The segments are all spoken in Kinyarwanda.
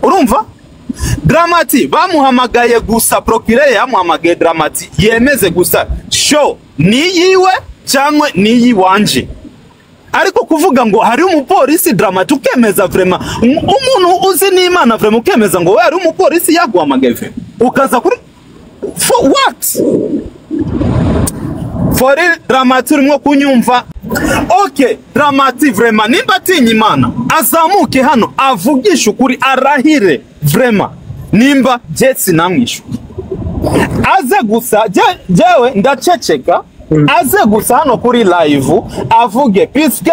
urumva Dramati bamuhamagaye gusa procureur yamuhamagaye Dramati yemeze gusa show ni yiwe cyangwa ni yiwanje ariko kuvuga ngo hari umupolisi Dramati ukemeza vraiment umuntu uzi n'Imana vraiment ukemeza ngo hari umupolisi yaguhamagaye ukaza kuri for what for Dramati urimo kunyumva okay Dramati vraiment nimba tinya Imana azamuke hano avugisha ukuri arahire vraiment nimba jetsi namwishu aze gusa jewe ndaceceka aze gusa hano kuri live avuge PSK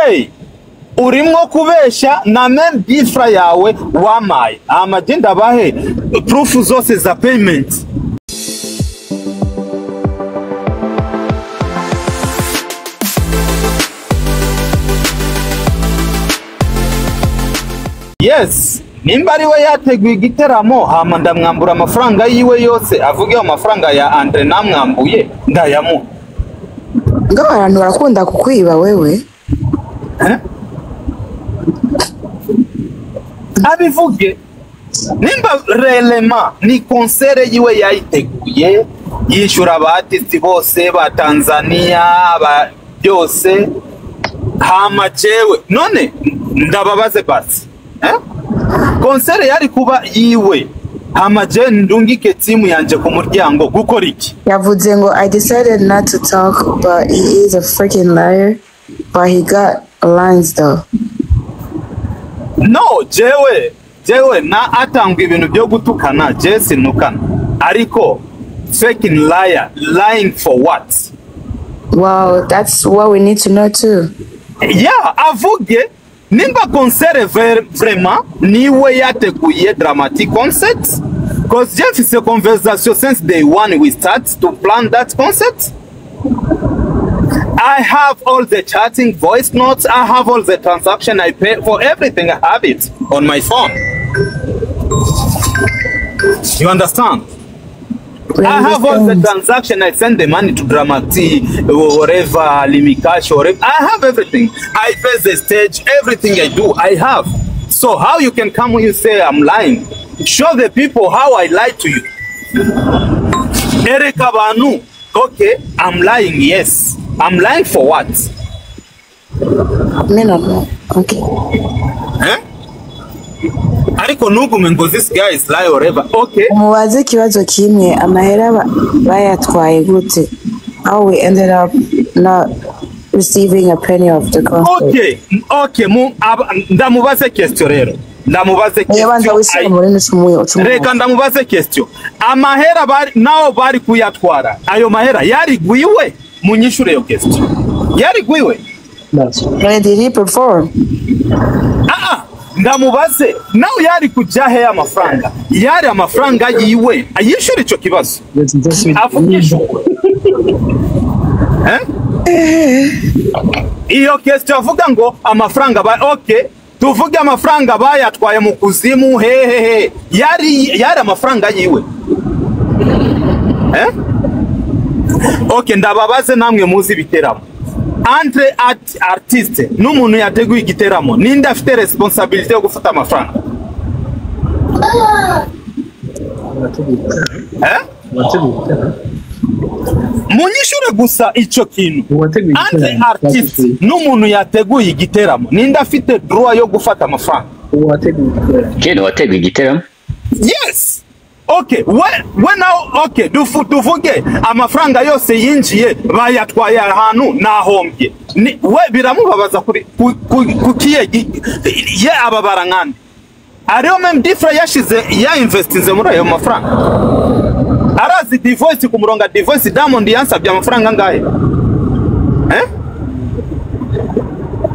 urimo kubesha na meme bifra yawe wamaye amagenda bahe proof zose za payment. Yes, nimba ari we yateguye igiteramo hama ndamwambura amafaranga yiwe yose avuge amafaranga ya Andre namwambuye ndayamu. Ngo abantu barakunda kukwiba wewe. Abivuge nimba relema ni concert yiwe yayiteguye yishura abartist bose ba Tanzania ba byose hama jewe none ndababaze basi concert yari kuba yiwe hama je ndungike timu yanje ku muryango gukora iki yavuze ngo I decided not to talk but he is a freaking liar but he got lines though. No jewe na atangwa ibintu byo gutukana je sinukana ariko freaking liar lying for what? Wow, that's what we need to know too. Yeah, avuge nimba concert vraiment niwe yateguye Dramatic concert because Jeff is a conversation since day one we start to plan that concert. I have all the chatting voice notes, I have all the transaction, I pay for everything, I have it on my phone. You understand? I have all the transaction, I send the money to Dramati, whatever, Limikash, whatever. I have everything. I face the stage, everything I do, I have. So how you can come when you say I'm lying? Show the people how I lied to you. Erika Banu, okay, I'm lying, yes. I'm lying for what? No. Okay. Ariko nugume ngo this guy is lie or whatever. Okay. Mubaze kibazo kimwe amahera bayatwaye gute? How we ended up not receiving a penny of the concert. Okay, ndamubaze question rero. Ndamubaze question. Reka ndamubaze question. Amahera bari kuyatwara. Ayo mahera yari gwiwe munyishure yo question. Yari gwiwe. When did he perform? Ndamubaze nawe yari kujahe amafaranga yari amafaranga yiwe ayishure ico kibazo avugisha iyo question avuga ngo amafaranga okay tuvuge amafaranga bayatwaye mu kuzimu yari amafaranga yiwe okay ndababaze namwe muzi biteramo entre artiste n'umuntu yateguye igiteramo ninde afite responsabilité yo gufata amafaranga munyishure gusa ico kintu entre artiste n'umuntu yateguye igiteramo ninde afite droit yo gufata amafaranga wateguye igiteramo yes okay when now okay tuvuge amafaranga yose yinjiye bayatwaye ahantu nahombye we biramubabaza kuri kukiye ye ababarankande ariyo meme different yashize ya investinze muri ayo mafaranga arazi divorce ku muronga divorce Diamond yansabye amafaranga ngahe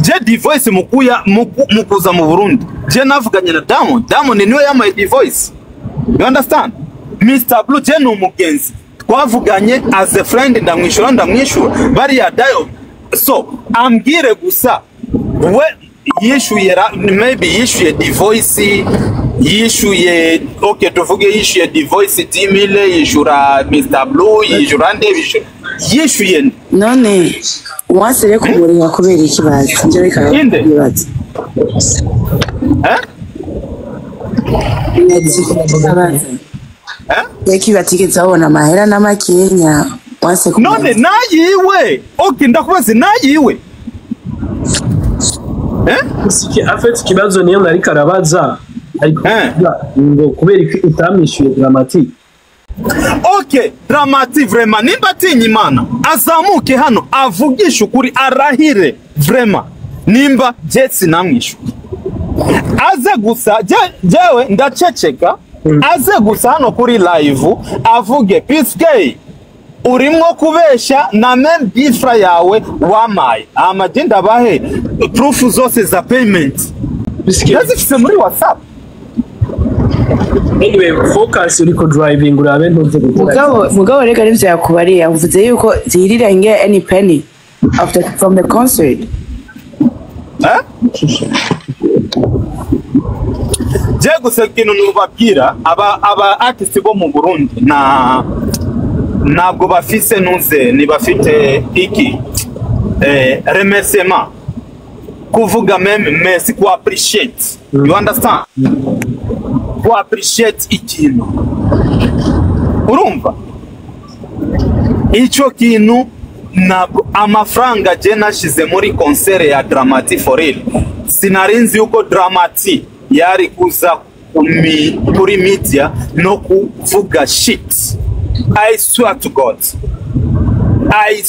je divorce mukuza mu Burundi je navuganye na Diamond niwe yamaye divorce. You understand? Mr. Blue je n'umugenzi twavuganye as a friend ndamwishura bari ya dayo so ambwire gusa we yishuye maybe yishuye divorce yishuye okay tuvuge yishuye divorce 10,000 yishura Mr. Blue yishura ndebisho yishuye none wasere kumurira kubera ikibazo nje reka bibaza Yeki batigeze babona amahera n'amakenya wanse ku none nayiwe okay ndakubaze nayiwe Siki afite kibazo niyo nari karabaza ariko ngo kubera utamwishuye Dramatique. Okay, Dramatique vraiment nimba atinya Imana azamuke hano avugisha ukuri arahire vraiment nimba Jetsi namwishu aze gusa jewe ndaceceka aze gusa hano kuri live avuge PSK urimwo kubesha na meme bifra yawe wamaye amagenda bahe proof zose za payment yazifise muri WhatsApp. Anyway, focus uriko driving urabe ntuze mugabo rega nivyo yakubariye avuze yuko zihirira nge any penny from the concert. Je gusa kintu nubabwira aba artist bo mu Burundi ntabwo bafise nuze ni bafite iki remerciement kuvuga meme merci ku appreciate you understand ku appreciate ikintu urumva ico kintu ntabwo amafaranga je nashize muri concert ya Dramatique for real sinarinzi yuko Dramatique yari kuza kuri media no kuvuga shit. I swear to God. I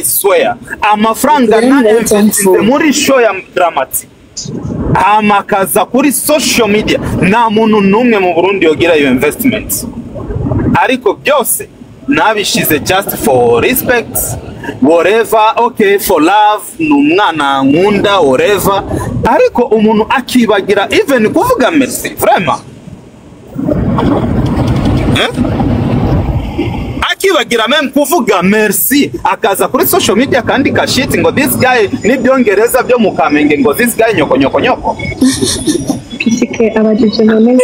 swear. Amafranga na invested muri show ya Dramatique. Amakaza kuri social media na muntu numwe mu Burundi yogira iyo investment. Ariko byose nabishize just for respect, whatever, okay, for love, numwana nkunda, whatever. Ariko umuntu akibagira even kuvuga merci, vraiment. Akibagira meme kuvuga merci akaza kuri social media kandi kashiti ngo this guy ni byongereza byo mu Kamenge ngo this guy nyoko. Kisike abajije none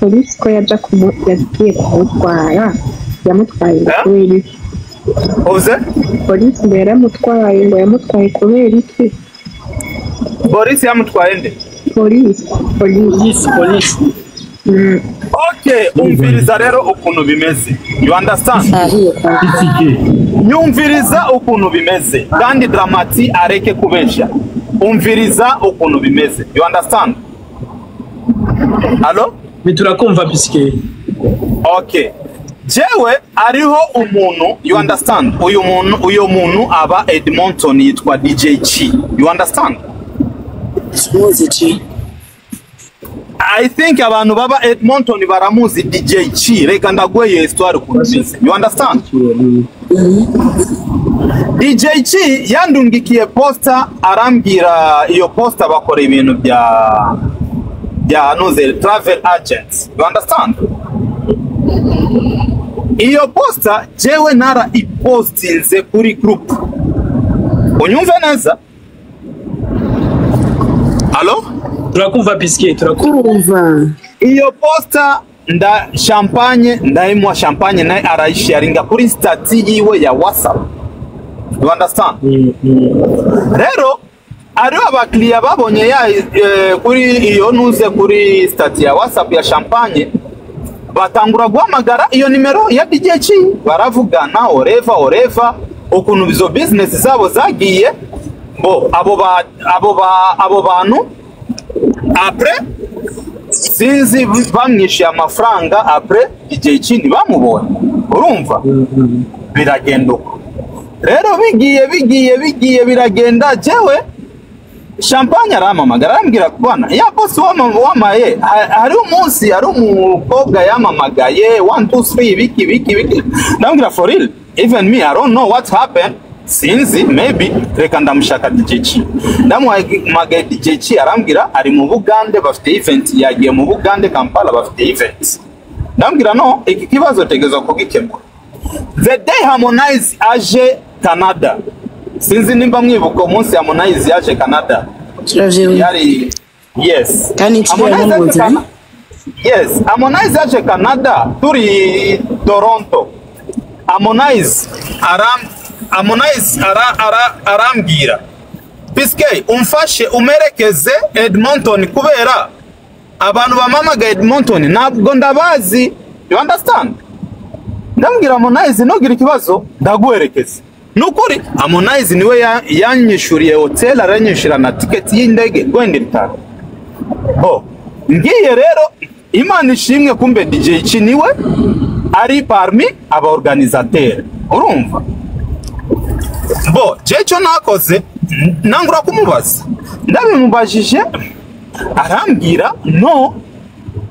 police ko yaje yagiye kumutwara yamutwaye kubera iki? Oze? Police mbere yamutwaye kubera iki? Police yamutwaye nde? Police. Okay, umviriza rero ukuntu bimeze. You understand? Nyumviriza ukuntu bimeze kandi Dramatique areke kubesha. Umviriza ukuntu bimeze. You understand? Allo? Biturakumva PSK. Okay. Jewe ariho umuntu, you understand? Uyu muntu aba Edmonton yitwa DJ Chi. You understand? Muzi I think abantu baba Edmonton baramuzi DJ Chi. Reka ndagweye histoire kunzize. You understand? DJ Chi yandungikiye poster arambira iyo poster bakora ibintu bya noze travel agents. You understand? Iyo poster jewe nara ipostinze kuri group. Unyumve neza? Allo? Turakumva PSK, turakumva. Iyo poster ndaimwa champagne naye arayisharinga kuri stati yiwe ya WhatsApp. You understand? Rero ariho abakiriya babonye kuri iyo nuze kuri stati ya WhatsApp ya champagne batangura guhamagara iyo nimero ya DJ Chi baravugana oreva ukuntu bizo business zabo zagiye bo abo bantu après sinzi bamwishyuye amafaranga après DJ Chi ntibamubonye urumva biragenda uko rero bigiye biragenda jewe champagne aramamagara arambwira kubana ya boss wamaye hari umunsi hari umukobwa yamamagaye 1 2 3 biki ndambwira for real even me I don't know what happened sinzi maybe reka ndamushaka DJ Chi ndamuhamagaye DJ Chi arambwira ari mu Bugande bafite event yagiye mu Bugande Kampala bafite event ndambwira no iki kibazo tegezwa kugikemura the day Harmonize aje Canada sinzi nimba mwibuka umunsi Harmonize yaje Canada yari yes Harmonize yaje Canada turi Toronto Harmonize arambwira PSK umfashe umerekeze Edmonton kubera abantu bamamagaye Edmonton ntabwo ndabazi, you understand? Ndambwira Harmonize nogira ikibazo ndaguherekeza. Nukuri Harmonize niwe yanyishuriye hotel, aranyishira na ticket y'indege gwende bitaro. Ngiye rero Imana ishimwe kumbe DJ Chiniwe ari parmi aba organisateur. Urumva? Jecho nakoze nangura kumubaza. Ndabimubajije arambwira no,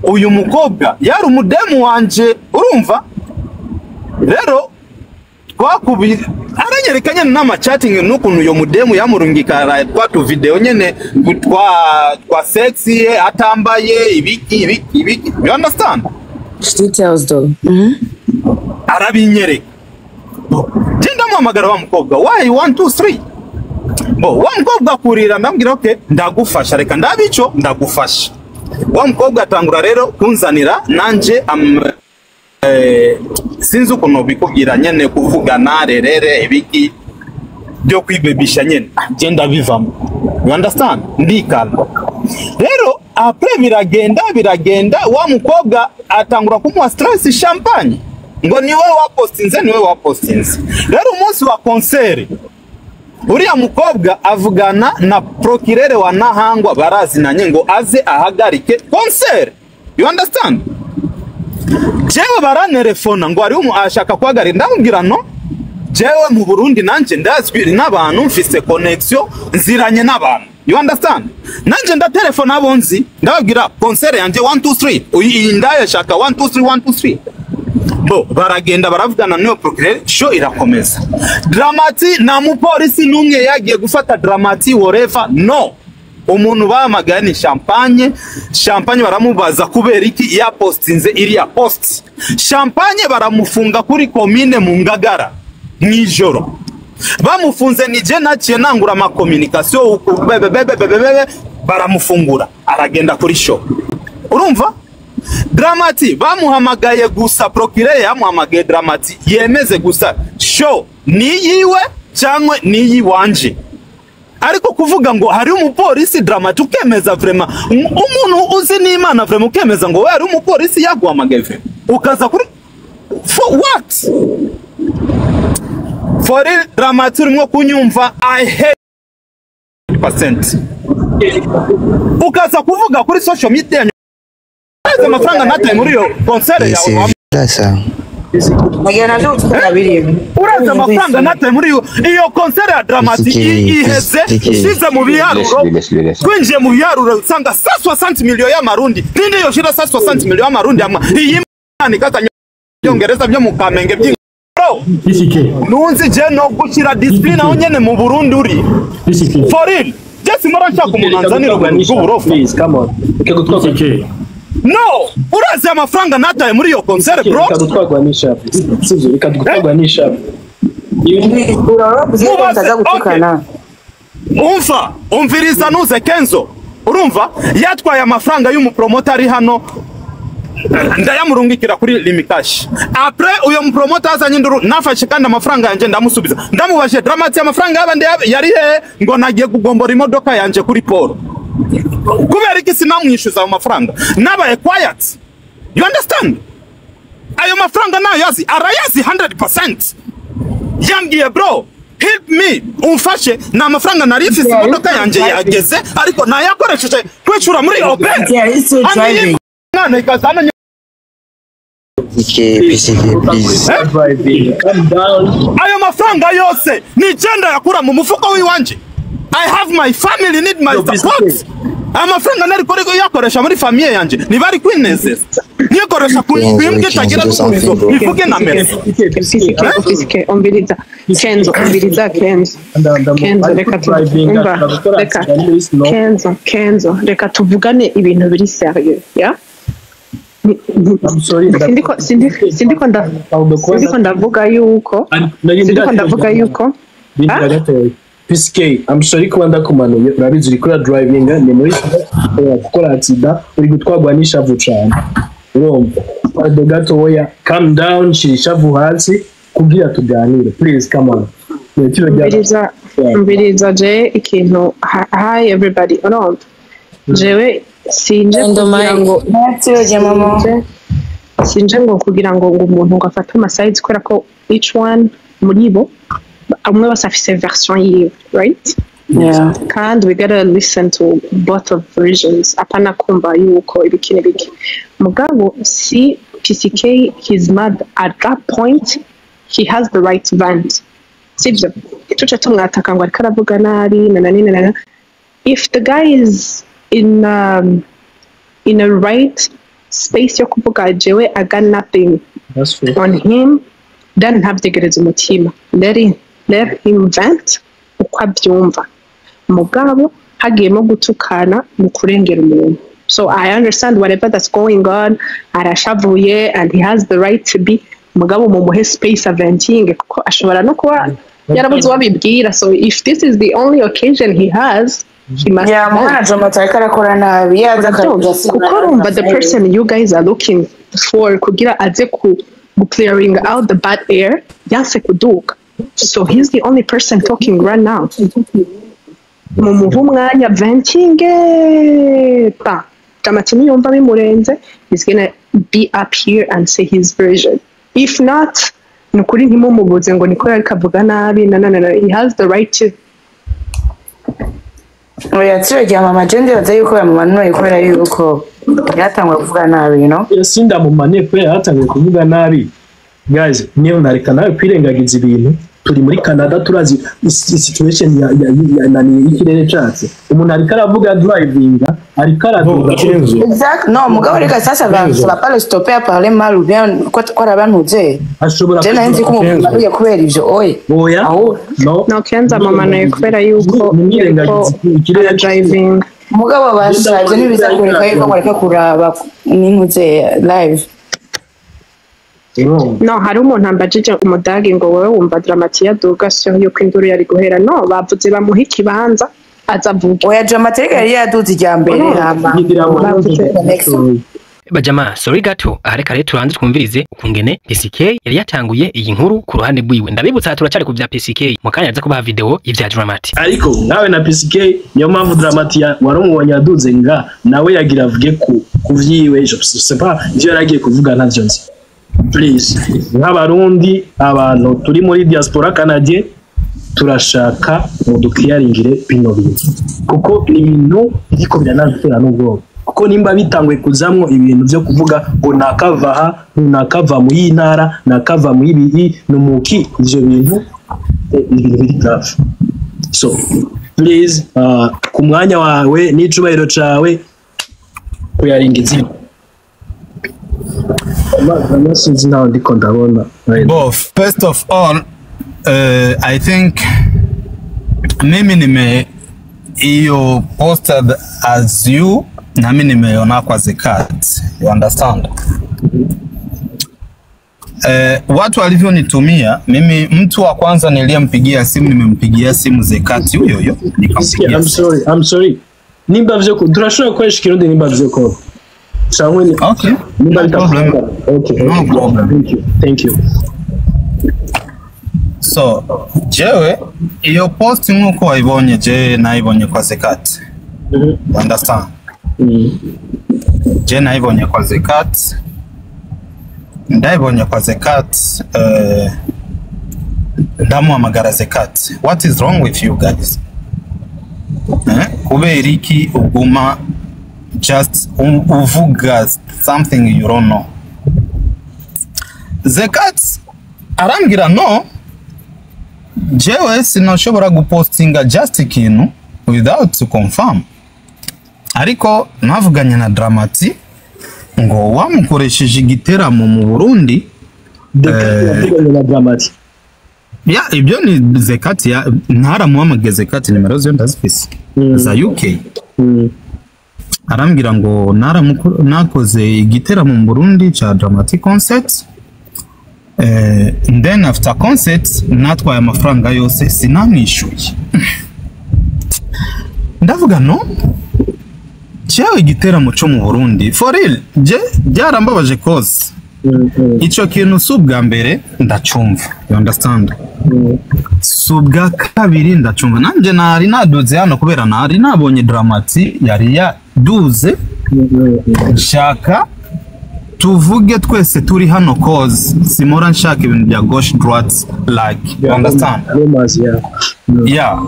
uyu mukobwa yari umudemu wanje. Urumva? Rero twakubi aranyerekanye n'ama chatting n'ukuntu uyo mudemu yamurungikara kwa tu video nyene kwa sexy atambaye ibiki. You understand? Details though. Arabinyereka. Jinda muhamagara wa mukobwa why 1 2 3. Wa mukobwa kurira ndambwira okay ndagufasha, reka ndabico ndagufasha. Wa mukobwa atangura rero kunzanira nanje sinzi ukuntu bikubwira nyene kuvugana rerere ibiki byo kwibebisha nyene agenda bivamo. You understand? Ndikana rero après biragenda wa mukobwa atangura kumuha stress champagne ngo niwe wapostinze. Rero umunsi wa concert uriya mukobwa avugana na procureur wa Nahangwa barazinanye ngo aze ahagarike concert. You understand? Jewe baranelefona ngo ari ashaka kwagarira, ndamubwira no, jewe mu Burundi nanje ndazwi n'abantu mfise connection nziranye n'abantu. You understand? Nanje ndatelefona abonzi ndababwira concert yanje 1 2 3 iyi ndaye shaka 1 2 3 1 2 3. Baragenda baravugana niyo procureur, show irakomeza. Dramati na mupolisi numwe yagiye gufata Dramati whatever no. Umuntu bamagaye ni champagne baramubaza kubera iki ya postinze iriya post. Champagne baramufunga kuri commune mu Ngagara mwijoro. Bamufunze nije naciye nangura ama communication baramufungura aragenda kuri show. Urumva? Dramati bamuhamagaye gusa, procureur yamuhamagaye Dramati yemeze gusa show ni yiwe cyangwa ni yiwanje. Ariko kuvuga ngo hari umupolisi Dramati ukemeza vraiment umuntu uzi n'Imana vraiment ukemeza ngo hari umupolisi yaguhamagaye vraiment ukaza kuri for what? For real Dramati urimo kunyumva I hate 100%. Ukaza kuvuga kuri social media amafaranga nataye muri yo concert yawe. Uraza amafaranga nataye muri iyo concert ya Dramati iheze shize mu biharuro. Twinjiye mu biharuro usanga 160 million y'amarundi. Ninde yo shira 160 million y'amarundi ama iyi mani katanya byongereza byo mu Kamenge byinshi. Nunzi je no gukira discipline aho nyene mu Burundi uri. For real. Just mara nshaka umunanzanira rw'uburofu. Please come on. No, urazi amafaranga nataye muri iyo concert bro. Ikadutwagwanisha. Sivyo ikadutwagwanisha. Umviriza nuze Kenzo. Urumva yatwaye amafaranga y'umupromoter ari hano ndayamurungikira kuri Limikash. Après uyo mupromoter azanye nduru nafashe kandi amafaranga yanje ndamusubiza. Ndamubashe Dramati amafaranga y'abandi yari ngo nagiye kugombora imodoka yanje kuri Polo. Kubera iki sinamwishyuza amafaranga nabaye quiet. You understand? Ayo mafaranga nayo yazi arayazi 100%. Yambwiye bro help me umfashe na amafaranga narifise imodoka yanje yageze ariko nayakoresheje kwicura muri Opel. Nana ikazana ayo mafaranga yose ni genda yakura mu mufuko w'iwanje. I have my family need my support. Amafaranga nari korego yakoresha muri famille yanje nibari kwinezeza. Nikoresha kwimbye tagira n'umuzo bivuge na mera. Ombiriza Kenzo reka tuvugane ibintu biri serieux ya. Sindiko ndavuga yuko PSK, I'm sorry ko ndakumanuye urabizi uri kuri driving ni muri gukora accident uri gutwagwanisha vucana. Urumva ado gato oya calm down shirishavu hasi kugira tuganire please come on. Mbiriza je ikintu hi everybody around. Jewe sinje kugira ngo sinje ngo kugira ngo umuntu ngo afate amasides kubera ko each one muri bo umwe wese afise version yiwe, right? Yeah. And we gotta listen to both of versions. Apana kumba yuko ibiki n'ibiki. Mugabo si PCK, he's mad at that point. He has the right to vent. Sibyo. Ituce tumwataka ngo ariko aravuga nabi na. If the guy is in a right space yo kuvuga jewe I got nothing on him, then have to get his umutima. Let him vent uko abyumva. Mugabo hagiyemo gutukana mu kurengera umuntu. So I understand whatever that's going on, arashavuye and he has the right to be mugabo mu muhe space aventing kuko ashobora no kuba yarabuze wabibwira. So if this is the only occasion he has, he must arakora nabi kuko the person you guys are looking for kugira aze ku clearing out the bad air yanse kuduka. So he's the only person talking right now. Mumuha umwanya ventinge pa kamatini yumva bimurenze, he's gonna be up here and say his version. If not, nukuri ntimumubuze ngo niko yari kavuga nabi. No, he has the right to. Oya tsirya mama jende baza yuko yamumanuye kubera yuko yatangwa kuvuga nabi, you know? Sinda mumane kubera yatangwa kuvuga nabi. Guys, niyo nareka nawe kwirengagiza ibintu. Turi muri Canada turazi situation ya nani ikirere cyatse. Umuntu ariko aravuga drivinga, ariko aravuga exact. No, mugabo reka sasa va pas le stopper à parler mal ou bien quoi arabantuze. Ashobora Jena nzi kumubwiye kubera ivyo oya. No kenza mama nayo kubera yuko ikirere driving. Mugabo bashaje nibizakwereka yuko mureka kuraba n'intuze live. No, hari umuntu ambajije umudage ngo wowe wumva Dramati yaduga syo yuko induru yari guhera. No, bavuze bamuha ikibanza azavuga. Oya Dramati yari yaduze ijyambere hama. Bajama, sorry gato, areka rero turanze twumvirize ukungene PCK yari yatanguye iyi nkuru ku ruhande rwiwe. Ndabibutsa turacari ku bya PCK mu kanya aza kubaha video y'ivya Dramati. Ariko nawe na PCK niyo mpamvu Dramati warumubonye yaduze nga nawe yagira avuge kuvyiwe. Je sais pas ivyo yaragiye kuvuga ntavyo nzi. Please, nk'abarundi abantu turi muri diaspora canadienne turashaka ngo dukiyaringire bino bintu kuko ni ibintu biriko biranatera n'ubwoba, kuko nimba bitangwe kuzamwo ibintu byo kuvuga ngo nakava nakava mu y'intara nakava mu ibi numuki, ivyo bintu ibintu biri grave. So please ku mwanya wawe n'icubahiro cawe kuyaringiza. Both. First of all, I think mimi iyo posted as you, nami nimeona kwa Zekat. You understand? Watu walivyonitumia mimi, mtu wa kwanza niliyempigia simu, nimempigia simu Zekat huyo nikampigia. I'm sorry. Nimba vyo turashobora kwesha kirundi nimba vyo ko. Okay. No problem. Okay. No problem. Thank you. So, jewe iyo post nkuko waibonye je naibonye kwa Zekat. Understand? Je naibonye kwa Zekat. Ndaibonye kwa Zekat ndamuhamagara Zekat. What is wrong with you guys? Kubera iki uguma just uvuga something you don't know? Zekat arambwira no, jewe sinashobora gupostinga just ikintu without to confirm. Ariko navuganye na Dramati ngo wamukoresheje igiteramo mu Burundi. Na Dramati ya ibyo ni Zekat ya ntaramuhamagaye. Zekat nimero zo ndazifise za UK. Arambwira ngo nakoze igiteramo mu Burundi cha Dramatic concert. And then after concert natwaye amafaranga yose sinamwishuye. Ndavuga no, cyewe igiteramo cyo mu Burundi for real je byarambabaje cause ico kintu subwa mbere ndacumva. You understand? Subwa kabiri ndacumva nanje nari naduze hano kubera nari nabonye Dramati yari yaduze shaka tuvuge twese turi hano cause simora nshaka ibintu bya gauche droite like you understand yeah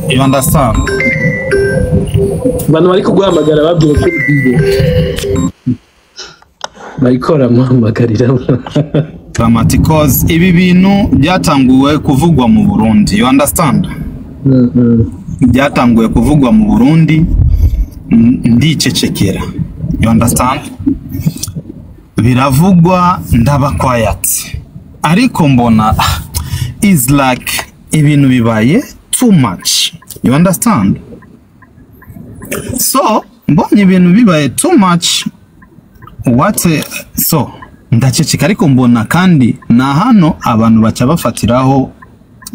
you understand Bano bari kuguhamagara babwira ko bigiye bayikora muhamagarira dramaticos ibi bintu byatanguwe kuvugwa mu Burundi you understand byatanguwe kuvugwa mu Burundi ndicecekera you understand biravugwa ndaba quiet ariko mbona is like ibintu bibaye too much you understand so mbonye ibintu bibaye too much so ndaceceka ariko mbona kandi na hano abantu baca bafatiraho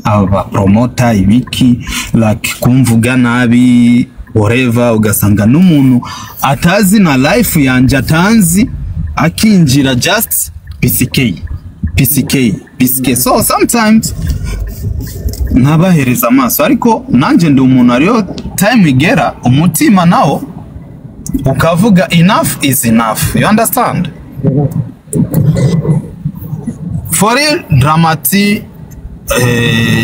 aba promoter ibiki like kumvuga nabi whatever ugasanga n'umuntu atazi na life yanje atanzi akinjira just PCK so sometimes nabahereza amaso ariko nanje ndi umuntu ariyo time igera umutima nawo ukavuga enough is enough you understand for real Dramati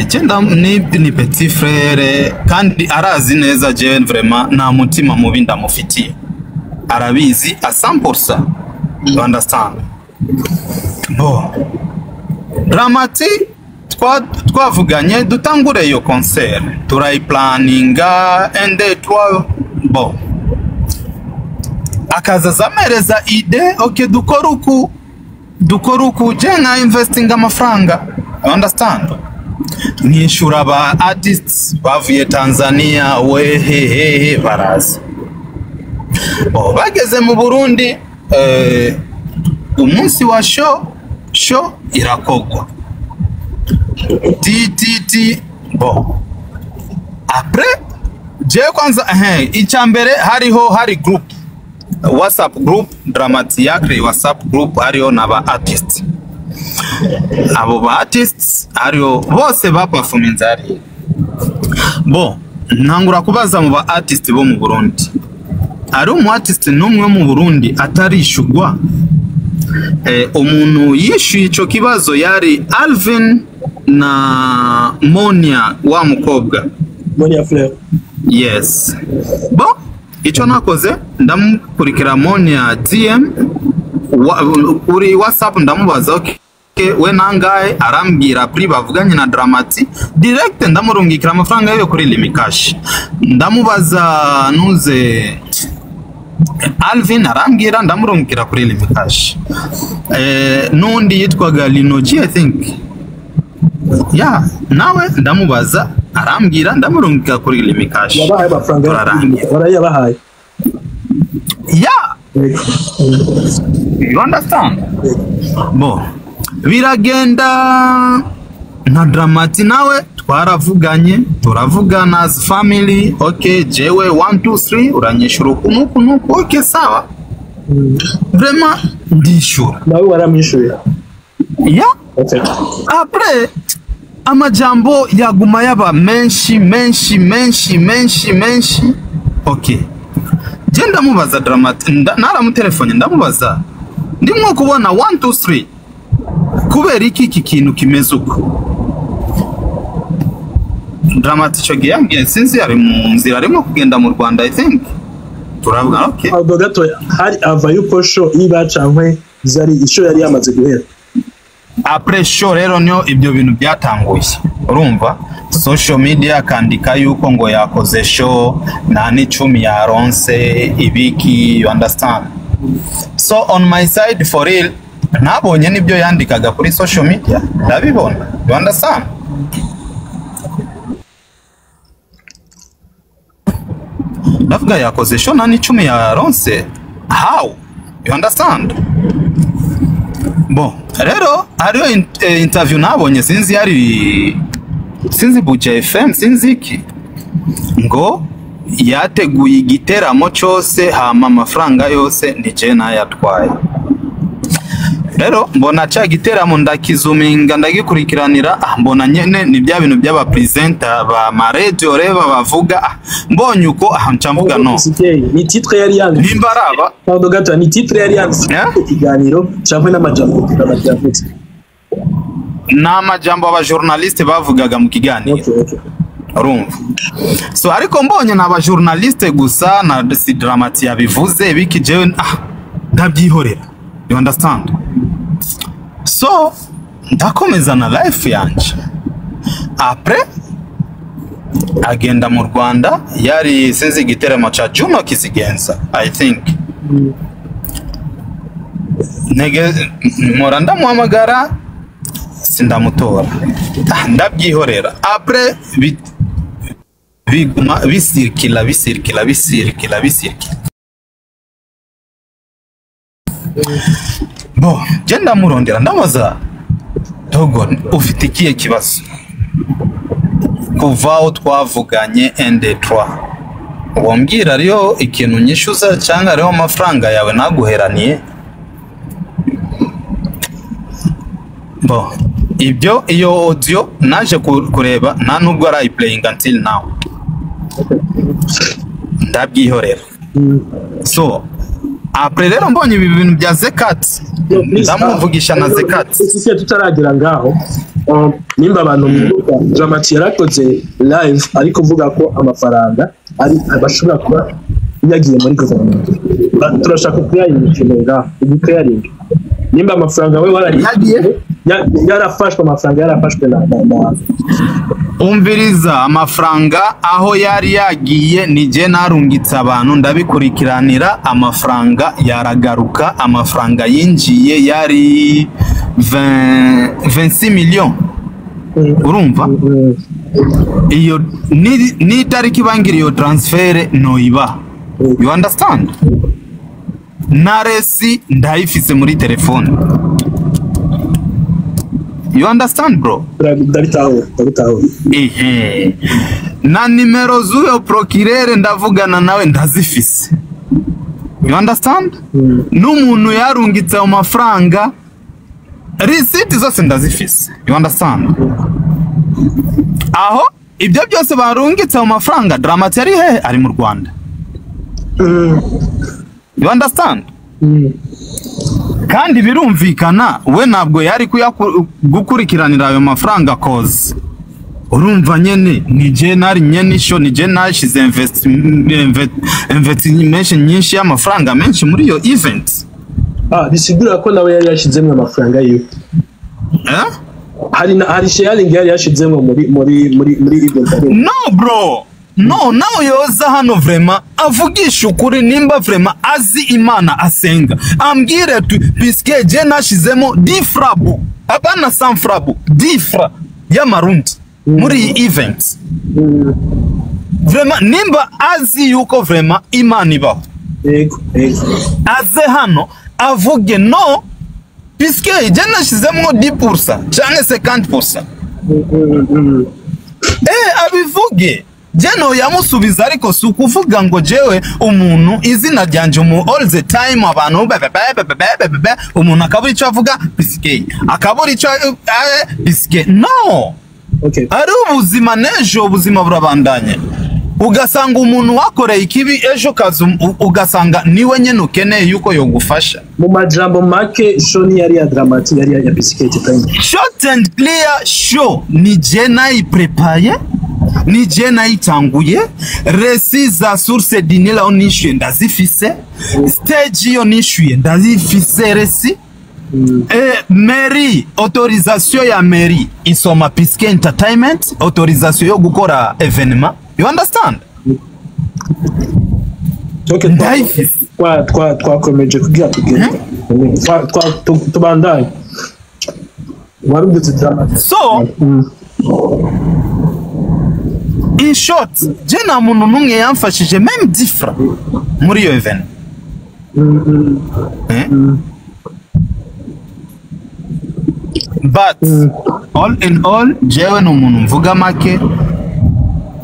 cyenda ni petit frère kandi arazi neza je vraiment nta mutima mubi ndamufitiye arabizi a 100% you understand bo Dramati twavuganye dutangure yo concert turayiplaninga and bo akaza zamereza ide okay dukora uku je na investing amafaranga you understand nishura ba artists bavuye Tanzania wehehe barazi bo bageze mu Burundi umunsi wa show irakogwa bo après je kwanza icyambere hari group WhatsApp group Dramati yakre WhatsApp group hariho naba artists abo ba artists hariho bose ba performance ari bo ntangura kubaza mu ba artists bo mu Burundi ari umu artist numwe mu Burundi atarishugwa umuntu yishuye ico kibazo yari Alvin na Monia wa mukobwa Monia Fleur yes bo ico nakoze ndamukurikira Monia DM kuri WhatsApp ndamubaza okay we nangaye arambwira pri bavuganye na Dramati direct ndamurungikira amafaranga yo kuri Limikash ndamubaza nuze Alvin arambwira ndamurungikira kuri Limikash nundi yitwaga Linoji I think yeah nawe ndamubaza arambwira ndamurungika kuri Limikash yabaye amafaranga barayabahaye yeah you understand bo biragenda na Dramati nawe twaravuganye turavugana as family okay jewe 1 2 3 uranyishura ukuntu okay sawa vraiment ndishura nawe waramwishuye yeah okay après amajambo yaguma yaba menshi okay je ndamubaza Dramati naramutelefone ndamubaza ndimwo kubona 1 2 3 kubera iki kintu kimeze uko Dramati cyo giyambye sinzi ari mu nzira arimo kugenda mu Rwanda I think turavuga okay abo gato hari ava yuko show iba cankwe zari isho yari yamaze guhera après show rero nyo ibyo bintu byatanguye urumva social media kandika yuko ngo yakoze show na n'icumi yaronse ibiki you understand so on my side for real nabonye nibyo yandikaga kuri social media ndabibona you understand ndavuga yakoze show na n'icumi yaronse how you understand bon rero hariyo interview nabonye sinzi Buja FM sinzi iki ngo yateguye igiteramo cyose hama amafaranga yose nije nayatwaye rero mbona ca giteramo ndakizuminga ndagikurikiranira mbona nyene ni bya bintu by'aba presenter ba radio reba bavuga mbonye uko ncamvuga no ni titre yari yanze nimba araba pardon gato ni titre yari yanze ikiganiro cyangwa n'amajambo y'abavyavutse n'amajambo aba journaliste bavugaga mu kiganiro urumva so ariko mbonye n'aba journaliste gusa na si Dramati yabivuze biki jewe ndabyihorera you understand so ndakomeza na life yanje après agenda mu Rwanda yari sinzi igiteramo cha Juno Kizigenza I think mora ndamuhamagara sindamutora ndabyihorera après biguma bisirikila bo genda murondera ndabaza Dogon ufite ikihe kibazo kuvaho twavuganye ND3 wombwira ariyo ikintu nyishuza cyangwa ariho amafaranga yawe naguheraniye bo ibyo iyo audio naje kureba nta nubwo ari playing until now ndabyihorera so après rero mbonye ibi bintu bya Zekat ndamuvugisha na Zekat sisi tutaragira ngaho nimba abantu Dramati yarakoze live ariko vuga ko amafaranga ari abashobora kuba yagiye muri guverinoma turashaka kuyayinjira igikayaringa nimba amafaranga we waragiye yarafashwe amafaranga yarafashwe na umviriza amafaranga aho yari yagiye nije narungitse abantu ndabikurikiranira amafaranga yaragaruka amafaranga yinjiye yari 26 millions urumva iyo ni tariki bangira iyo transfer noiba you understand naresi ndayifise muri telefone you understand bro ndabitaho na nimero z'uyo procureur ndavugana nawe ndazifise you understand n'umuntu yarungitse mu mafaranga receipt zose ndazifise you understand aho ibyo byose barungitse mu mafaranga Dramati ari he ari mu Rwanda you understand kandi birumvikana we ntabwo yari gukurikiranira ayo mafaranga cause urumva nyene nije nari nyene sho nije nashize investment nyinshi y'amafaranga menshi muri iyo event bisigura ko nawe yari yashizemwe amafaranga yiwe hari sharing yari yashizemwe muri event no bro no nawe yoza hano vraiment avugisha ukuri nimba vraiment azi Imana asenga ambwire tu puisque je nashizemo 10 frabo abana 100 frabo 10 fra y'amarundi muri event vraiment nimba azi yuko vraiment Imana ibaho aze hano avuge no puisque je nashizemo 10% cyangwa 50% abivuge Jeno yamusubiza ariko sukuvuga ngo jewe umuntu izina ryanje mu all the time abantu umuntu akabura icyo avuga biske akabura icyo biske no ari ubuzima nejo ubuzima burabandanye ugasanga umuntu wakoreye ikibi ejo kazu ugasanga niwe nyene ukeneye yuko yogufasha mu majambo make show ni yari ya Dramati yari ya Bisikete time short and clear show ni je nayiprepaye ni je nayitanguye resi za source dinila onishuye ndazifise stage yo nishuye ndazifise resi mairie autorisation ya mairie isoma Piske Entertainment autorisation yo gukora evenement you understand twakomeje kugira tugende tubandanye warubutse Dramati so in short je na muntu numwe yamfashije même 10 francs muri yo event but all in all jewe no muntu mvuga make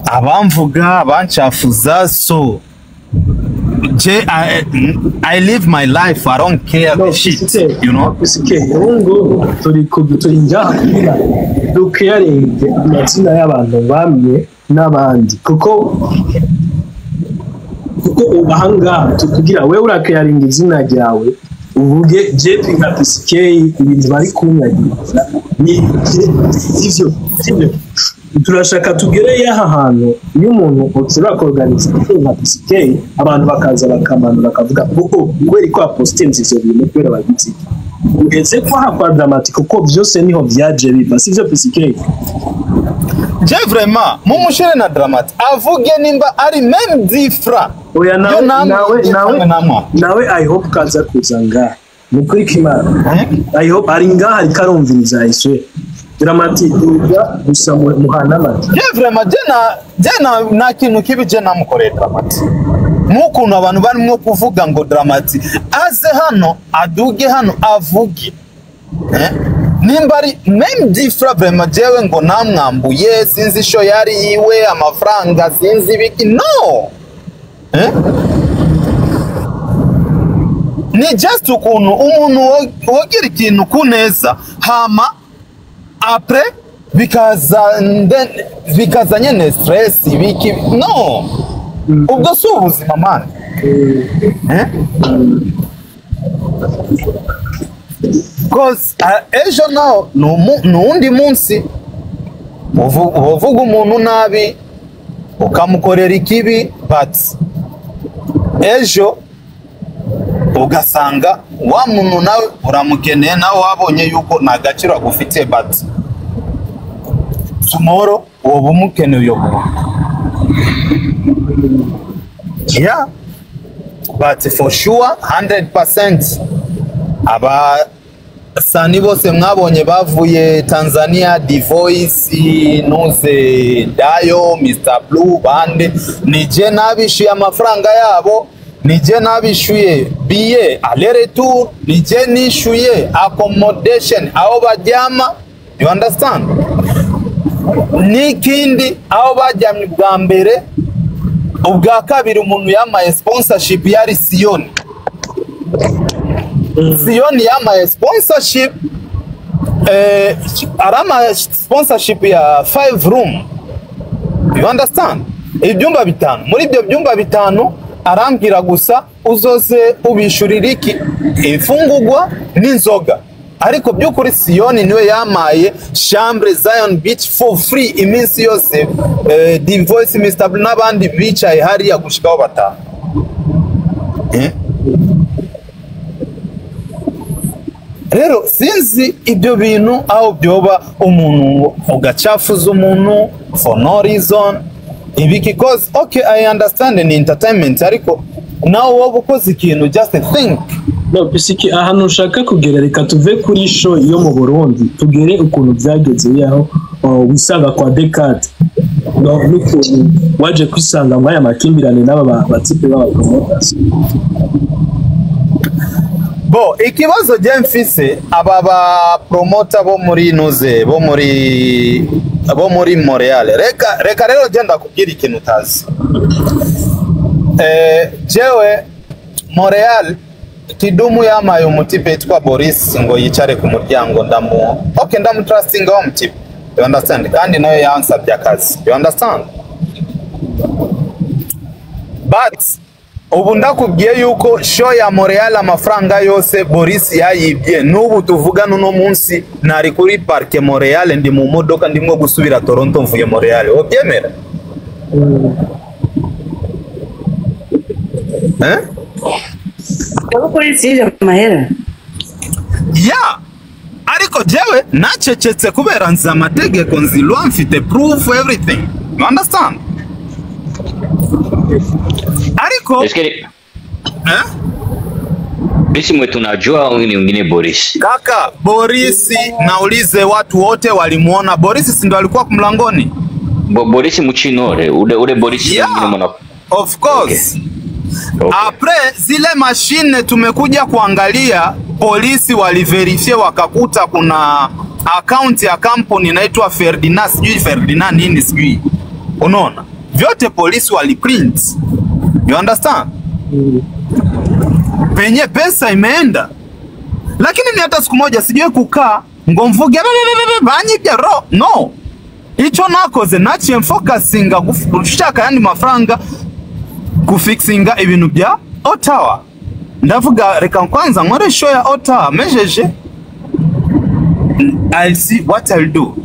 abamvuga abancafuza so I live my life. I don't care the shit. You know? Ungo turi ngaha kugira ducaring amazina y'abantu bamwe n'abandi kuko ubahanga tukugira wewe uracaring izina ryawe uvuge JP na PCK ibintu bari kunyagira ni ivyo turashaka tugereye aha hantu iyo umuntu ushobora kuorganiza nka PCK abantu bakaza bakamanura bakavuga kubera ko apostinze ivyo bintu kubera bagitse ugeze ko hakwa dramatic kuko byose niho byaje biva sivyo PCK je vraiment mumushire na dramatic avuge nimba ari même difra oya nawe I hope kaza kuzanga mukuri kimana I hope ari ngaha rikarumviriza iswe dramatic gusa muhana mati je vraiment jena na kintu kibi je namukorera dramatic mukuntu abantu barimo kuvuga ngo dramatic aze hano aduge hano avuge nimba ari même difra vraiment jewe ngo namwambuye sinzi sho yari yiwe amafaranga sinzi biki no ni just ukuntu umuntu wogira ikintu kuneza hama après bikaza nyene stress biki no ubwo si ubuzima man cause ejo naho nundi munsi uvuga umuntu nabi ukamukorera ikibi but ejo ugasanga wa muntu nawe uramukeneye nawe wabonye yuko nta gaciro agufitiye but tomorrow uwo bumukeneye yo yeah but for sure 100% abasani bose mwabonye bavuye Tanzania Divoice nuze Dayo Mr Blue bande nije nabishuye amafaranga yabo nije nabishuye billet aller retour nije nishuye accommodation aho bajyama you understand nikindi aho bajyamye bwa mbere ubwa kabiri umuntu yamaye sponsorship yari Sioni Sioni yamaye sponsorship arama sponsorship ya 5 room you understand ibyumba bitanu muri ibyo byumba bitanu arambwira gusa uzoze ubishurira iki ifungurwa n'inzoga ariko byukuri Sioni niwe yamaye chambre Zion Beach for free iminsi yose Divoice Mr Blue n'abandi bicaye hariya gushikaho batanu rero sinzi ibyo bintu aho byoba umuntu ugacafuza umuntu for no reason because okay I understand in entertainment ariko nawe wowe ukoze ikintu just think no PCK ahantu ushaka kugera reka tuve kuri show yo mu Burundi tugere ukuntu byageze yaho wisanga kwa Decade no n'ukuntu waje kwisanga mu aya makimbirane n'aba batipe baba promoters bo ikibazo je mfise aba ba promoter bo muri nuze bo muri Montreal reka rero je ndakubwira ikintu utazi jewe Montreal Kidumu yamaye umutipe yitwa Boris ngo yicare ku muryango ndamu trusting wa mutipe you understand kandi nawe yansabye akazi you understand but ubu ndakubwiye yuko show ya Montreal amafaranga yose Boris yayibye n'ubu tuvugana no munsi nari kuri parke Montreal ndi mu modoka ndimo gusubira Toronto mvuye Montreal obyemera yeah ariko jewe nacecetse kubera nzi amategeko nzilwa mfite proof everything you understand ariko Boris mwetu tunajua huyu ni mwingine Boris kaka Boris naulize watu wote walimuona Boris si ndo alikuwa kumlangoni Boris Muchinore ule Boris yeah, mwingine mwana of course okay. Après zile machine tumekuja kuangalia polisi waliverifie wakakuta kuna account ya company inaitwa Ferdinand sijui Ferdinand nini sijui unaona vyote polisi waliprint you understand penye pesa imeenda. Lakini ni hata siku moja sijui kukaa ngo mvuge banyibya ro no. Ico nakoze naciye focusinga gushaka yandi mafaranga kufixinga ibintu bya Ottawa. Ndavuga reka kwanza nkore show ya Ottawa mejeje, I'll see what I'll do.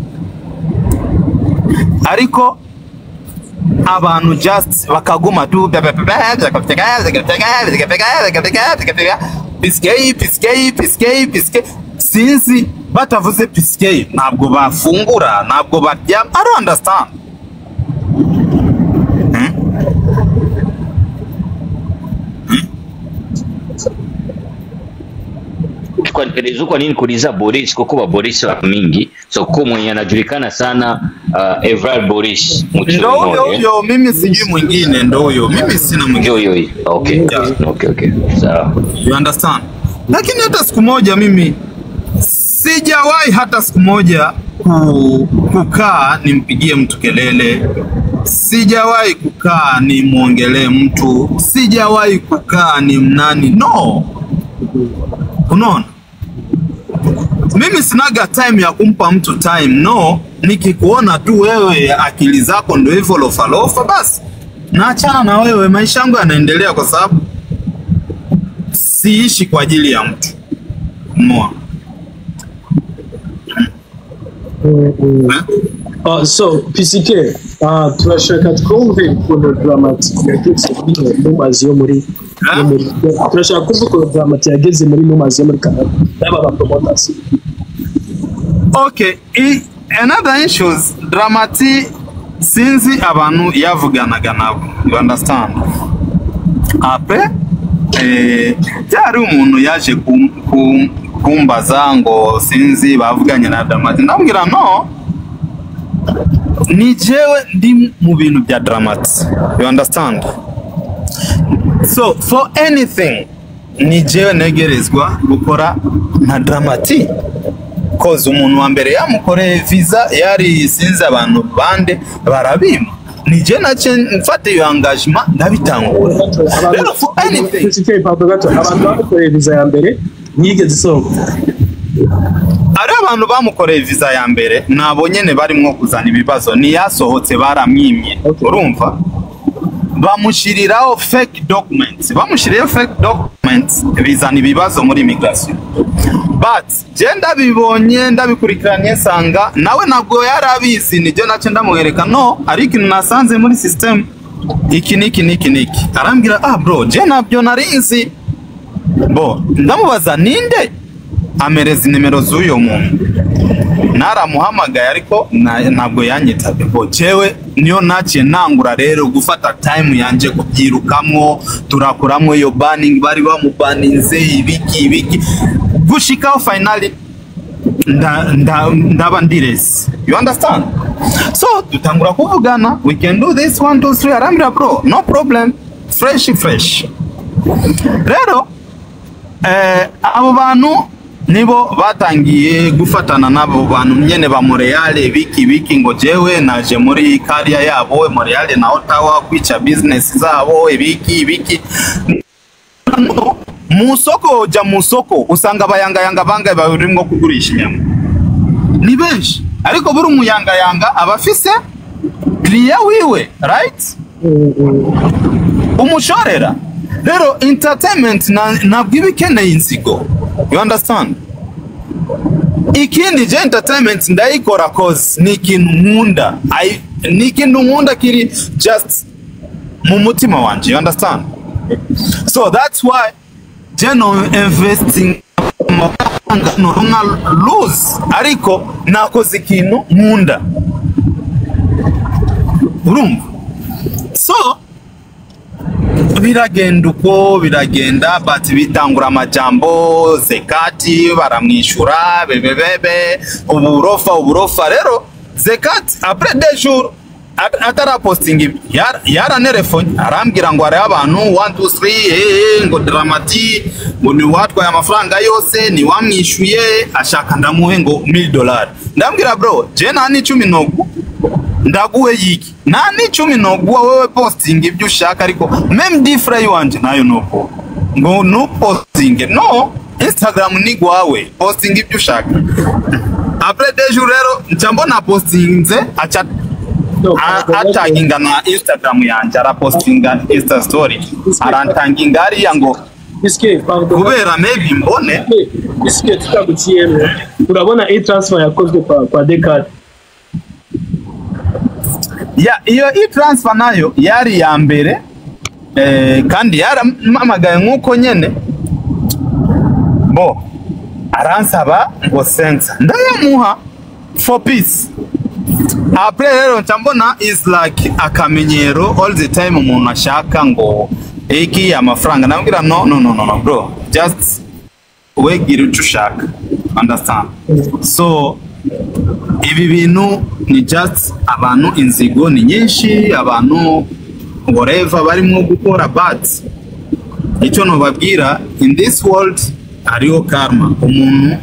Ariko abantu just bakaguma tu piskei sinzi batavuze piskei ntabwo bafungura ntabwo barya. I don't understand. Kwa nini kuuliza Boris? Kwa kuwa Boris wa mingi, so kwa mwenye anajulikana sana Evrard Boris ndo huyo, mimi sijui mwingine, ndo huyo, mimi sina mwingine. Okay, yeah. Okay. So you understand? Lakini hata siku moja mimi sijawahi hata siku moja kukaa nimpigie mtu kelele, sijawahi kukaa ni muongelee mtu, sijawahi kukaa ni mnani, no. Unaona? Mimi sinaga time ya kumpa mtu time, no. Nikikuona tu wewe akili zako ndio hivyo lofa basi naachana na wewe, maisha yangu yanaendelea kwa sababu siishi kwa ajili ya mtu. No. So PCK turashaka twumve ukuntu Dramati yageze mu mazi yo muri turashaka kumva ukuntu Dramati yageze muri mu mazi yo muri Canada n'aba promoters. Okay, another issues Dramati sinzi abantu yavuganaga nabo, you understand? Après cyari umuntu yaje kumbaza ngo sinzi bavuganye na Dramati, ndambwira no, ni jewe ndi mu bintu bya Dramati, you understand? So for anything ni jewe negerezwa gukora na Dramati, cause umuntu wa mbere yamukoreye visa yari sinzi abantu bande barabima, ni je nace mfate iyo engagement ndabitangura. Rero for anything PCK Pablo Gato abantu bakoreye visa ya mbere nigeze isoko. Ari abantu bamukoreye visa ya mbere nabo nyene barimwo kuzana ibibazo, ni yasohotse baramwimye. Urumva? Bamushiriraho fake documents, bizana ibibazo muri immigration. But genda bibonye ndabikurikiranye sanga nawe nabwo yarabizi, nije nace ndamwereka no, ariko nasanze muri system iki arambwira bro je nabyo narinzi. Bo ndamubaza ninde, amereza nimero z'uyo muntu, naramuhamagaye ariko ntabwo yanyitabe. Bo jewe niyo naciye nangura rero gufata time yanje kubyirukamwo, turakuramo iyo banning bari bamubaninze ibiki gushikaho finally ndaba ndiresi, you understand? So tutangura kuvugana, we can do this 1 2 3, arambira bro no problem, fresh. Rero abo bantu nibo batangiye gufatana nabo bantu nyene ba Montreal biki ngo jewe naje muri career yabo Montreal na Ottawa kwica business zabo ibiki musoko usanga abayanga bangaye barimwo kugurisha inyama ni benshi, ariko buri umuyanga abafise client wiwe, right? Umushorera. Rero entertainment nabwo ibikeneye inzigo, you understand? Ikindi je entertainment ndayikora cause ni ikintu nkunda kiri just mu mutima wanje, you understand? So that's why general investing no lose, ariko nakoze ikintu nkunda, urumva? So biragenda but bitangura amajambo Zekati baramwishura bebebebe uburofa. Rero Zekati après 2 jours atara posting yaranerefone arambwira ngo ari abantu 1 2 3 ngo Dramati ngo ni watwaye amafaranga yose ni wamwishuye ashaka ndamuhe ngo $1000. Ndambwira bro je nta ni 10 ndaguhe yiki nta n'icumi noguha wewe posting ibyo ushaka ariko meme different wanje nayo noko ngo no posting no Instagram ni gwawe posting ibyo ushaka après des jours rero ncambona postinze acha atanginga na Instagram yanje ara postinga Insta story arantanginga ari yango Biske kubera maybe mbone Biske tukagutiyemo urabona e-transfer yakozwe kwa Decade ya iyo e-transfer nayo yari ya mbere kandi yaramamagaye nkuko nyene bo aransaba ngo sensa ndayamuha for peace après rero ncambona is like akamenyero all the time umuntu ashaka ngo iki amafaranga nabwira no bro just wegira icyo ushaka understand so ibi bintu ni just abantu inzigo ni nyinshi abantu whatever barimo gukora bad icyo nobabwira in this world hariho karma umuntu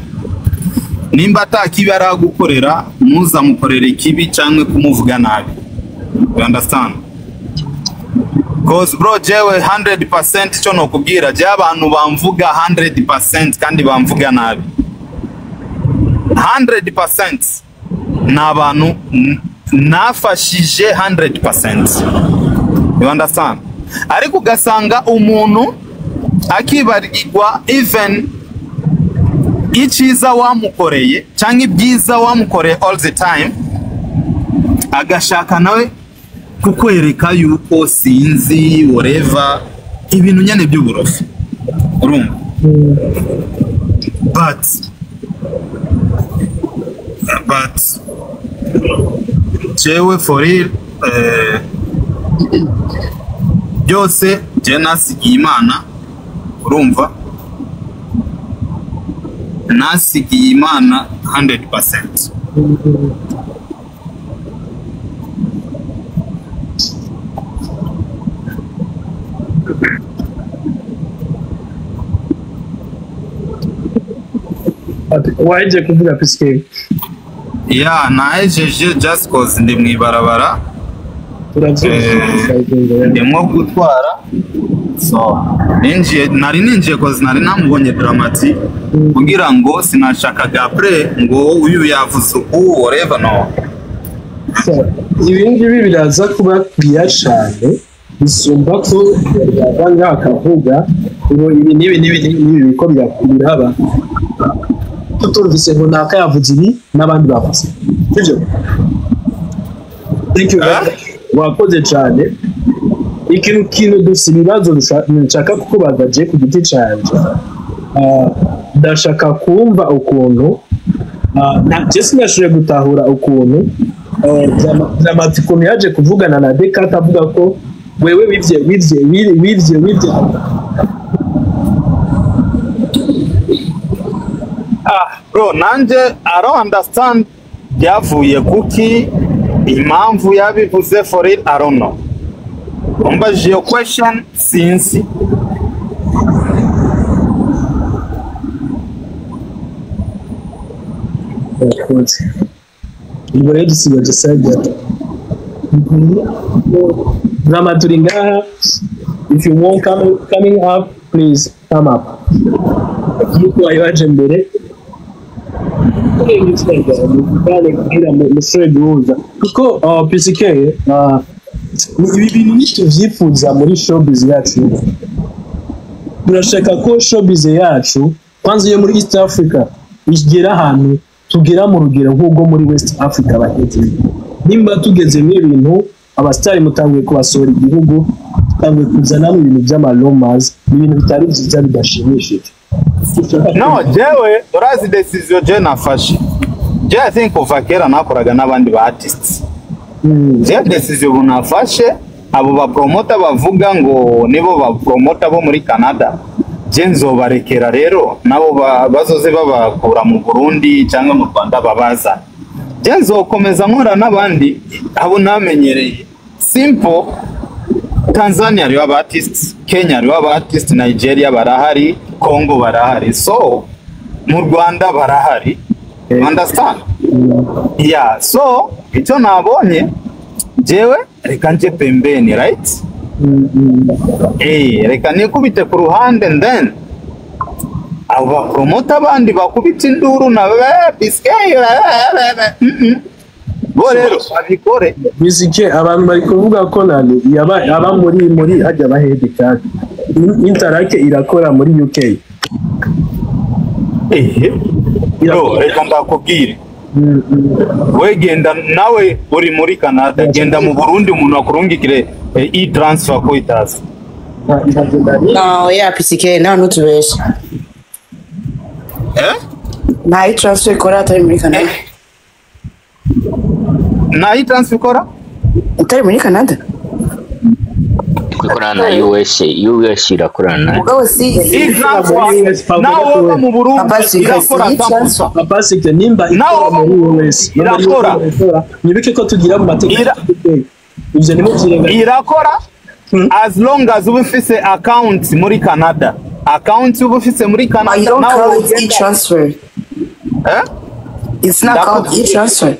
nimba atakibara gukorera muzamukorera ikibi cyangwa kumuvuga nabi you understand cause bro jewe 100% cyo nokubwira je abantu bamvuga 100% kandi bamvuga nabi 100% n'abantu nafashije 100% you understand ariko ugasanga umuntu akibarirwa even icyiza wamukoreye cyangwa ibyiza wamukoreye all the time agashaka nawe kukwereka yuko sinzi whatever ibintu nyane by'uburofi urumva but jewe for real byose je nasigiye Imana urumva nasigiye Imana 100%. waje kuvuga Piske yeah naejeje just cause ndi mwibarabara ndimo gutwara so ninjiye cause nari namubonye Dramati kugira ngo sinashakaga après ngo uyu yavuze ubu whatever no ibindi biraza kuba clear cyane bisumba ko yabanga akavuga ngo ibi nibi biko biraba tutumvise ngo naka yavuze ibi n'abandi bavuze sibyo thank you wakoze cyane ikintu dufite ibibazo nshaka kukubaza je ku giti cyanjye ndashaka kumva ukuntu Jesse nashoboye gutahura ukuntu Dramati yaje kuvugana na Decade avuga ko wewe wivye bro nanje I don't understand yavuye kuki impamvu yabivuze for it I don't know umbaje your question since Ibore dusigaje sajya Dramati ngaha if you want coming up please come up yuko ayoje mbere kuko PCK ibi bintu nituvyifuza muri showbiz yacu turashaka ko showbiz yacu kwanza yo muri East Africa igera ahantu tugera mu rugero nk'ubwo muri West Africa baheze nimba tugeze n'ibintu abastari mutanguye kubasohora igihugu tanguye kuzana mu bintu by'amalomas ibintu bitari byiza bidashimishije no jewe urazi decision je nafashe je I think ovakera nakoraga n'abandi ba artists je decision nafashe abo ba promoter bavuga ngo nibo ba promoter bo muri Canada je nzobarekera rero nabo bazoze babakura mu Burundi cyangwa mu Rwanda babaza je nzokomeza nkora n'abandi abo namenyereye simple Tanzania ariyo aba artists Kenya ariyo aba artists Nigeria barahari Congo barahari so mu Rwanda barahari understand yeah so icyo nabonye jewe reka nje pembeni, right? Reka nikubite ku ruhande, and then aba promota bandi bakubita induru na PSK bo rero abikore. Bizike abantu bari kuvuga ko nani aba muri hajya bahede kandi Interake irakora muri UK. Reka ndakubwire, we genda nawe uri muri Canada, genda mu Burundi umuntu akurungikire e-transfer ko itazi. No, yeah, PCK, now not to wish. Na e-transfer ikora atari muri Canada. Na e-transfer ikora? Atari muri Canada. Ikorana na US irakorana. Mugabo si e-transfer nawe mu Burundi irakora transfer. Abasike nimba ikora muri US irakora. Nibike ko tugira mu mategeko. Ivyo nimo kirenga. Irakora as long as uba ufise account muri Canada. Account uba ufise muri Canada. I don't call it e-transfer. It's not called e-transfer.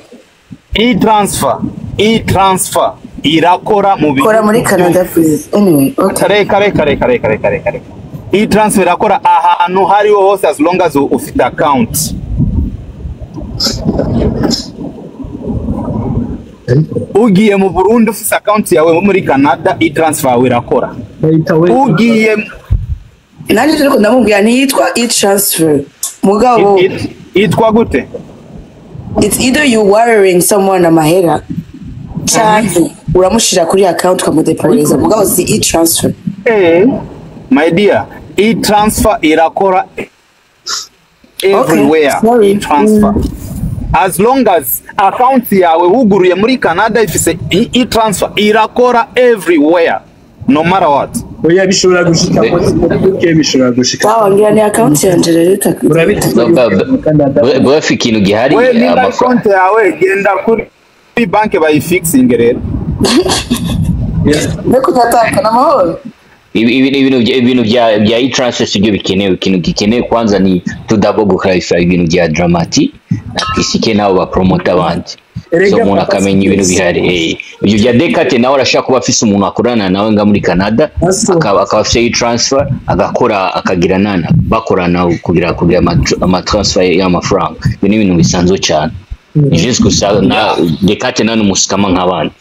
E-transfer irakora mu Kora muri Canada, please. Anyway, okay. Kare. E-transfer irakora ahantu hariho hose as long as ufite account. Ugiye mu Burundi ufite account yawe muri Canada, e-transfer irakora. Ugiye Nani turiko ndamubwira ntiyitwa e-transfer. Mugabo itwa gute? It's either you wiring someone amahera cyangwa uramushira kuri account ukamudepoza. Mugabo si e-transfer. My dear, e-transfer irakora everywhere. Okay, E-transfer. As long as account yawe wuguruye muri Canada ifise e-transfer irakora everywhere, no matter what. Oya bishobora gushika muri bishobora gushika. Wow, ngira ni account yanje rero Bwafi ikintu gihari account yawe genda kuri bank bayifixing rero. Niko tataka na mahoro. ibintu bya e-transfer sibyo bikenewe. Ikintu gikenewe kwanza ni to double clarify ibintu bya Dramati na PCK nabo ba promoter abandi, so umuntu akamenya ibintu bihari. Ibyo bya Dekate nawe arashaka kuba afise umuntu akorana nawe nga muri Canada, akaba afise e-transfer agakora akagira nana bakorana kugira ama transfer y'amafaranga. Ibyo ni ibintu bisanzwe cyane. Just kusana Dekate nani musikama nk'abandi,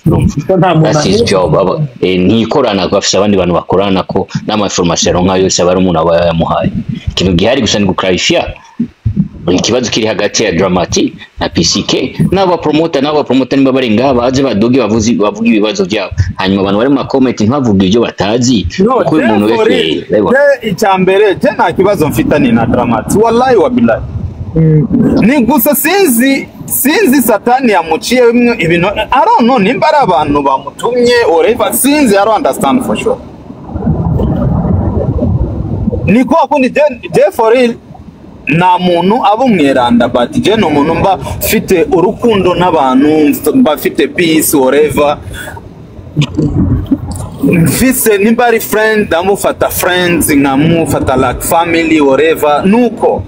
that's his job. Ntikorana bafise abandi bantu bakorana ko n'ama information nka yose abari umuntu aba yamuhaye. Ikintu gihari gusa ni guclarify ikibazo kiri hagati ya Dramati na PCK n'aba promoter nimba bari ngaha baje badoge bavuga ibibazo byabo, hanyuma abantu bari mu comment ntibavuga ibyo batazi ko umuntu wese icyambere je nta kibazo mfitanye na Dramati, wallahi wa billahi. Ni gusa sinzi satani yamuciye ibintu, I don't know nimba ari abantu bamutumye or even sinzi, I don't understand for sure. Niko akundi je for real na muntu abumweranda, but je no muntu mba fite urukundo n'abantu, mba fite peace whatever. Mfise nimba ari friend ndamufata friends, nkamufata like family whatever nuko